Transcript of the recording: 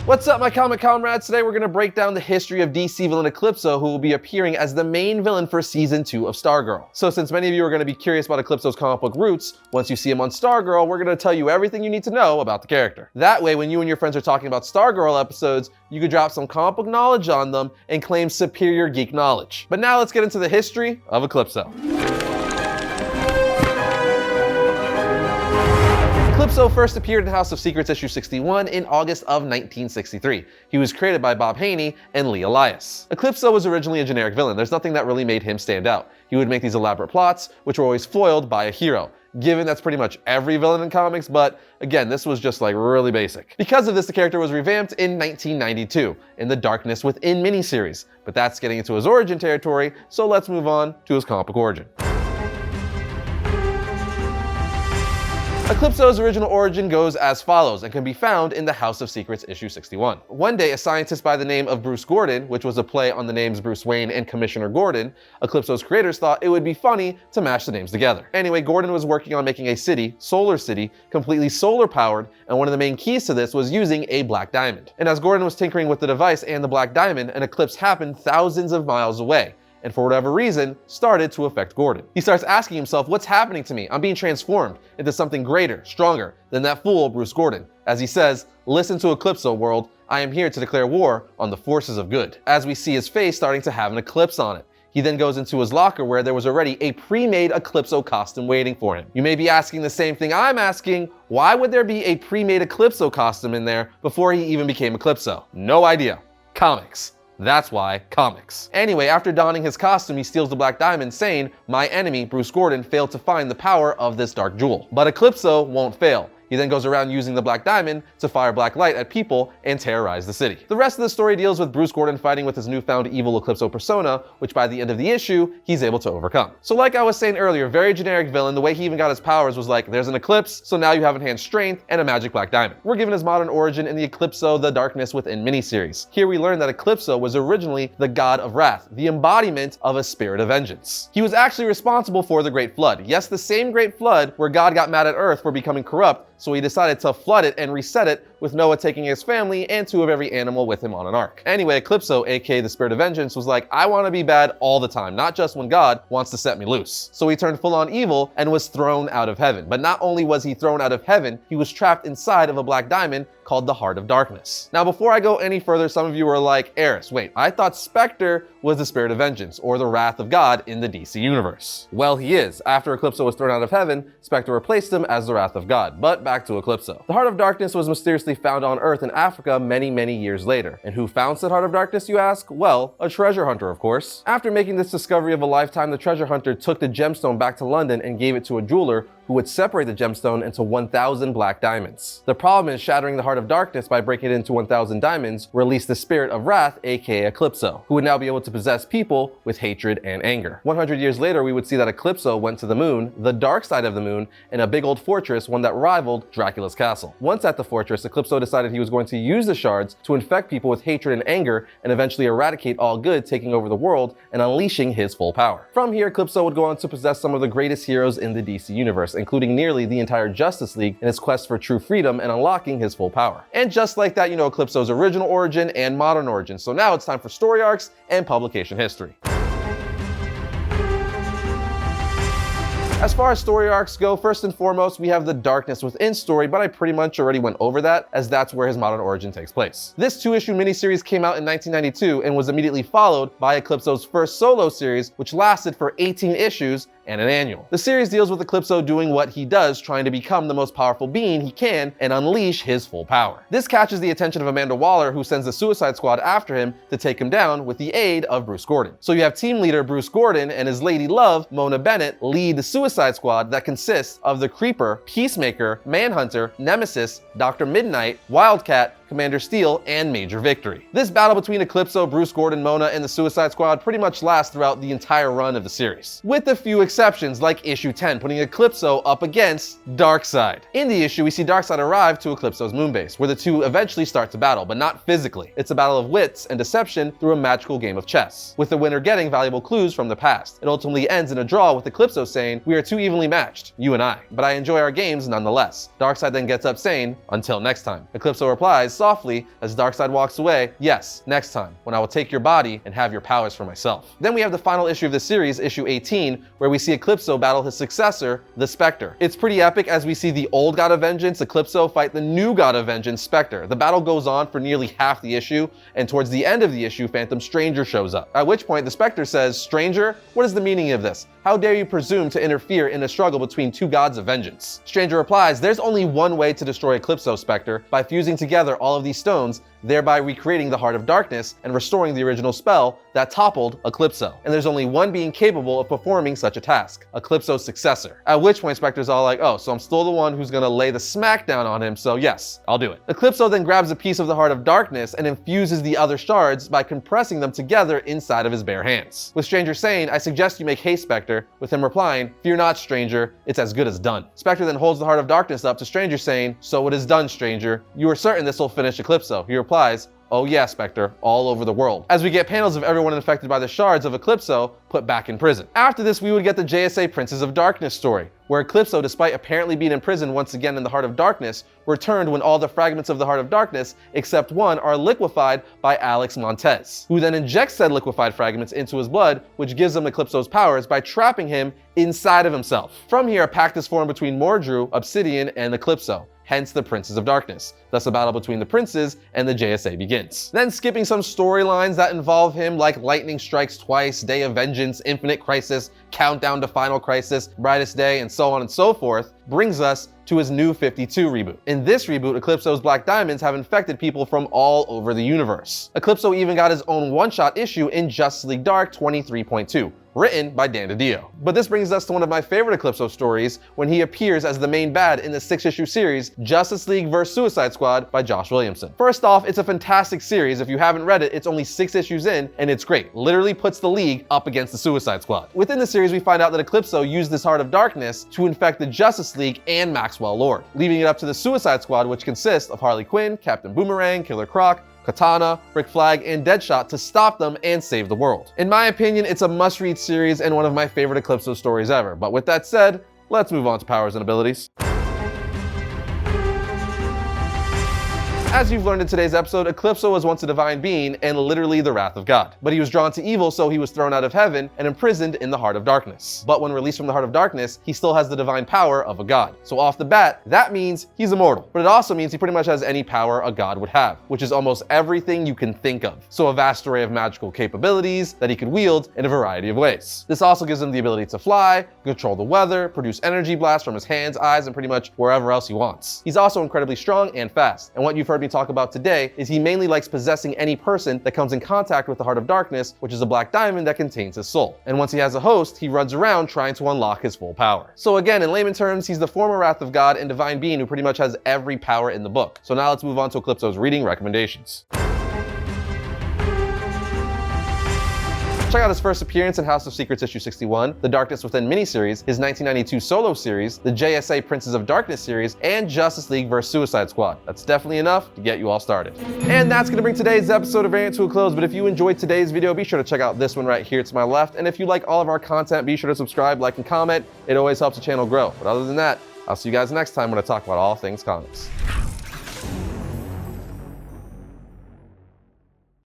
What's up, my comic comrades? Today we're going to break down the history of DC villain Eclipso, who will be appearing as the main villain for Season 2 of Stargirl. So since many of you are going to be curious about Eclipso's comic book roots, once you see him on Stargirl, we're going to tell you everything you need to know about the character. That way, when you and your friends are talking about Stargirl episodes, you could drop some comic book knowledge on them and claim superior geek knowledge. But now let's get into the history of Eclipso. Eclipso first appeared in House of Secrets issue 61 in August of 1963. He was created by Bob Haney and Lee Elias. Eclipso was originally a generic villain. There's nothing that really made him stand out. He would make these elaborate plots, which were always foiled by a hero. Given that's pretty much every villain in comics, but again, this was just like really basic. Because of this, the character was revamped in 1992 in the Darkness Within miniseries. But that's getting into his origin territory, so let's move on to his comic book origin. Eclipso's original origin goes as follows and can be found in the House of Secrets issue 61. One day, a scientist by the name of Bruce Gordon, which was a play on the names Bruce Wayne and Commissioner Gordon, Eclipso's creators thought it would be funny to mash the names together. Anyway, Gordon was working on making a city, Solar City, completely solar powered, and one of the main keys to this was using a black diamond. And as Gordon was tinkering with the device and the black diamond, an eclipse happened thousands of miles away, and for whatever reason, started to affect Gordon. He starts asking himself, what's happening to me? I'm being transformed into something greater, stronger than that fool, Bruce Gordon. As he says, listen to Eclipso world, I am here to declare war on the forces of good. As we see his face starting to have an eclipse on it. He then goes into his locker where there was already a pre-made Eclipso costume waiting for him. You may be asking the same thing I'm asking, why would there be a pre-made Eclipso costume in there before he even became Eclipso? No idea. Comics. That's why, comics. Anyway, after donning his costume, he steals the black diamond, saying, my enemy, Bruce Gordon, failed to find the power of this dark jewel. But Eclipso won't fail. He then goes around using the black diamond to fire black light at people and terrorize the city. The rest of the story deals with Bruce Gordon fighting with his newfound evil Eclipso persona, which by the end of the issue, he's able to overcome. So like I was saying earlier, very generic villain. The way he even got his powers was like, there's an eclipse, so now you have enhanced strength and a magic black diamond. We're given his modern origin in the Eclipso, the Darkness Within miniseries. Here we learn that Eclipso was originally the god of wrath, the embodiment of a spirit of vengeance. He was actually responsible for the Great Flood. Yes, the same Great Flood where God got mad at Earth for becoming corrupt, so he decided to flood it and reset it, with Noah taking his family and 2 of every animal with him on an ark. Anyway, Eclipso, aka the Spirit of Vengeance, was like, I want to be bad all the time, not just when God wants to set me loose. So he turned full on evil and was thrown out of heaven. But not only was he thrown out of heaven, he was trapped inside of a black diamond called the Heart of Darkness. Now, before I go any further, some of you are like, Arris, wait, I thought Spectre was the Spirit of Vengeance, or the Wrath of God in the DC universe. Well, he is. After Eclipso was thrown out of heaven, Spectre replaced him as the Wrath of God. But back to Eclipso. The Heart of Darkness was mysteriously found on Earth in Africa many years later. And who found said Heart of Darkness, you ask? Well, a treasure hunter, of course. After making this discovery of a lifetime, the treasure hunter took the gemstone back to London and gave it to a jeweler who would separate the gemstone into 1,000 black diamonds. The problem is shattering the Heart of Darkness by breaking it into 1,000 diamonds released the Spirit of Wrath, aka Eclipso, who would now be able to possess people with hatred and anger. 100 years later, we would see that Eclipso went to the moon, the dark side of the moon, in a big old fortress, one that rivaled Dracula's castle. Once at the fortress, Eclipso decided he was going to use the shards to infect people with hatred and anger and eventually eradicate all good, taking over the world and unleashing his full power. From here, Eclipso would go on to possess some of the greatest heroes in the DC universe, including nearly the entire Justice League in his quest for true freedom and unlocking his full power. And just like that, you know Eclipso's original origin and modern origin. So now it's time for story arcs and publication history. As far as story arcs go, first and foremost, we have the Darkness Within story, but I pretty much already went over that, as that's where his modern origin takes place. This 2-issue miniseries came out in 1992 and was immediately followed by Eclipso's first solo series, which lasted for 18 issues and an annual. The series deals with Eclipso doing what he does, trying to become the most powerful being he can and unleash his full power. This catches the attention of Amanda Waller, who sends the Suicide Squad after him to take him down with the aid of Bruce Gordon. So you have team leader Bruce Gordon and his lady love, Mona Bennett, lead the Suicide Squad that consists of the Creeper, Peacemaker, Manhunter, Nemesis, Dr. Midnight, Wildcat, Commander Steel, and Major Victory. This battle between Eclipso, Bruce Gordon, Mona, and the Suicide Squad pretty much lasts throughout the entire run of the series, with a few exceptions like issue 10, putting Eclipso up against Darkseid. In the issue, we see Darkseid arrive to Eclipso's moonbase, where the two eventually start to battle, but not physically. It's a battle of wits and deception through a magical game of chess, with the winner getting valuable clues from the past. It ultimately ends in a draw with Eclipso saying, "We are too evenly matched, you and I, but I enjoy our games nonetheless." Darkseid then gets up saying, "Until next time." Eclipso replies, softly as Darkseid walks away, "Yes, next time, when I will take your body and have your powers for myself." Then we have the final issue of the series, issue 18, where we see Eclipso battle his successor, the Spectre. It's pretty epic as we see the old God of Vengeance, Eclipso, fight the new God of Vengeance, Spectre. The battle goes on for nearly half the issue, and towards the end of the issue, Phantom Stranger shows up. At which point, the Spectre says, "Stranger, what is the meaning of this? How dare you presume to interfere in a struggle between two gods of vengeance?" Stranger replies, "There's only one way to destroy Eclipso, Spectre, by fusing together all of these stones, thereby recreating the Heart of Darkness and restoring the original spell that toppled Eclipso. And there's only one being capable of performing such a task, Eclipso's successor." At which point Spectre's all like, "Oh, so I'm still the one who's gonna lay the smackdown on him, so yes, I'll do it." Eclipso then grabs a piece of the Heart of Darkness and infuses the other shards by compressing them together inside of his bare hands. With Stranger saying, "I suggest you make haste, Spectre," with him replying, "Fear not, Stranger, it's as good as done." Spectre then holds the Heart of Darkness up to Stranger saying, "So it is done, Stranger. You are certain this will finish Eclipso?" He replies, "Oh yeah, Spectre, all over the world." As we get panels of everyone infected by the shards of Eclipso put back in prison. After this, we would get the JSA Princes of Darkness story, where Eclipso, despite apparently being imprisoned once again in the Heart of Darkness, returned when all the fragments of the Heart of Darkness, except one, are liquefied by Alex Montez, who then injects said liquefied fragments into his blood, which gives him Eclipso's powers by trapping him inside of himself. From here, a pact is formed between Mordru, Obsidian, and Eclipso, hence the Princes of Darkness. Thus a battle between the princes and the JSA begins. Then skipping some storylines that involve him, like Lightning Strikes Twice, Day of Vengeance, Infinite Crisis, Countdown to Final Crisis, Brightest Day, and so on and so forth, brings us to his New 52 reboot. In this reboot, Eclipso's Black Diamonds have infected people from all over the universe. Eclipso even got his own one-shot issue in Justice League Dark 23.2. Written by Dan DiDio. But this brings us to one of my favorite Eclipso stories, when he appears as the main bad in the 6-issue series, Justice League vs. Suicide Squad by Josh Williamson. First off, it's a fantastic series. If you haven't read it, it's only 6 issues in, and it's great. Literally puts the League up against the Suicide Squad. Within the series, we find out that Eclipso used this Heart of Darkness to infect the Justice League and Maxwell Lord, leaving it up to the Suicide Squad, which consists of Harley Quinn, Captain Boomerang, Killer Croc, Katana, Rick Flag, and Deadshot to stop them and save the world. In my opinion, it's a must-read series and one of my favorite Eclipso stories ever. But with that said, let's move on to powers and abilities. As you've learned in today's episode, Eclipso was once a divine being and literally the wrath of God. But he was drawn to evil, so he was thrown out of heaven and imprisoned in the Heart of Darkness. But when released from the Heart of Darkness, he still has the divine power of a god. So off the bat, that means he's immortal. But it also means he pretty much has any power a god would have, which is almost everything you can think of. So a vast array of magical capabilities that he could wield in a variety of ways. This also gives him the ability to fly, control the weather, produce energy blasts from his hands, eyes, and pretty much wherever else he wants. He's also incredibly strong and fast. And what you've heard me talk about today is he mainly likes possessing any person that comes in contact with the Heart of Darkness, which is a black diamond that contains his soul. And once he has a host, he runs around trying to unlock his full power. So again, in layman terms, he's the former wrath of God and divine being who pretty much has every power in the book. So now let's move on to Eclipso's reading recommendations. Check out his first appearance in House of Secrets issue 61, the Darkness Within miniseries, his 1992 solo series, the JSA Princes of Darkness series, and Justice League vs. Suicide Squad. That's definitely enough to get you all started. And that's going to bring today's episode of Variant to a close, but if you enjoyed today's video, be sure to check out this one right here to my left, and if you like all of our content, be sure to subscribe, like, and comment. It always helps the channel grow. But other than that, I'll see you guys next time when I talk about all things comics.